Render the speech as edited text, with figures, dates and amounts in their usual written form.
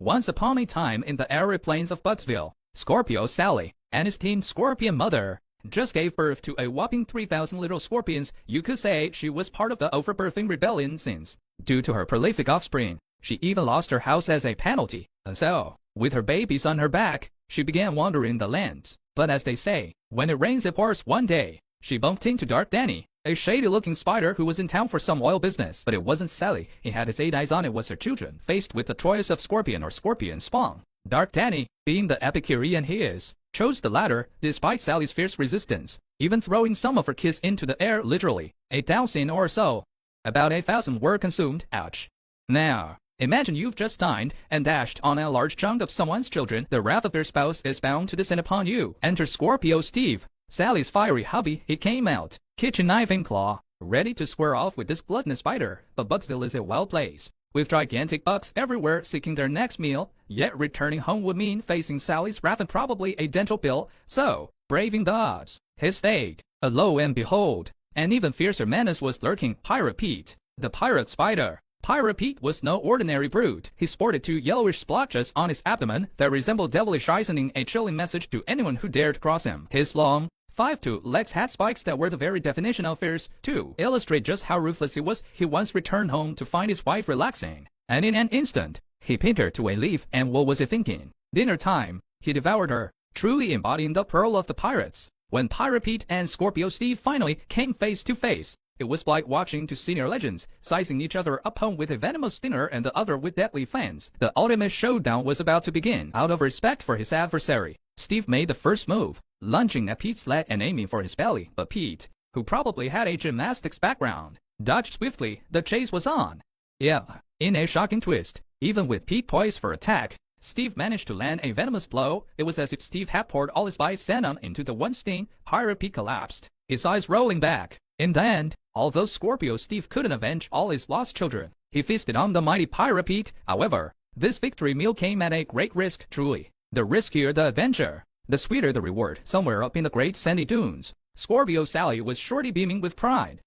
Once upon a time in the arid plains of Buttsville, Scorpio Sally and his teen scorpion mother just gave birth to a whopping 3,000 little scorpions. You could say she was part of the overbirthing rebellion since, due to her prolific offspring, she even lost her house as a penalty. And so, with her babies on her back, she began wandering the lands. But as they say, when it rains it pours. One day, she bumped into Dark Danny, a shady-looking spider who was in town for some oil business. But it wasn't Sally. He had his 8 eyes on it was her children, faced with the choice of scorpion or scorpion spawn. Dark Danny, being the Epicurean he is, chose the latter, despite Sally's fierce resistance, even throwing some of her kids into the air literally. A dozen or so. About 8,000 were consumed. Ouch. Now, imagine you've just dined and dashed on a large chunk of someone's children. The wrath of their spouse is bound to descend upon you. Enter Scorpio Steve, Sally's fiery hubby. He came out, kitchen knife in claw, ready to square off with this gluttonous spider. But Bugsville is a wild place, with gigantic bugs everywhere seeking their next meal, yet returning home would mean facing Sally's wrath and probably a dental bill. So, braving the odds, he stayed. Lo and behold, an even fiercer menace was lurking. Pirate Pete, the pirate spider. Pirate Pete was no ordinary brute. He sported 2 yellowish splotches on his abdomen that resembled devilish eyes, sending a chilling message to anyone who dared cross him. His long 5'2" legs had spikes that were the very definition of fierce. To illustrate just how ruthless he was, he once returned home to find his wife relaxing, and in an instant, he pinned her to a leaf. And what was he thinking? Dinner time. He devoured her, truly embodying the pearl of the pirates. When Pirate Pete and Scorpio Steve finally came face to face, it was like watching 2 senior legends, sizing each other up, one with a venomous stinger and the other with deadly fangs. The ultimate showdown was about to begin. Out of respect for his adversary, Steve made the first move, lunging at Pete's leg and aiming for his belly. But Pete, who probably had a gymnastics background, dodged swiftly. The chase was on. Yeah, in a shocking twist, even with Pete poised for attack, Steve managed to land a venomous blow. It was as if Steve had poured all his life's venom into the one sting. Pirate Pete collapsed, his eyes rolling back. In the end, although Scorpio Steve couldn't avenge all his lost children, he feasted on the mighty Pirate Pete. However, this victory meal came at a great risk. Truly, the riskier the adventure, the sweeter the reward. Somewhere up in the great sandy dunes, Scorpio Sally was surely beaming with pride.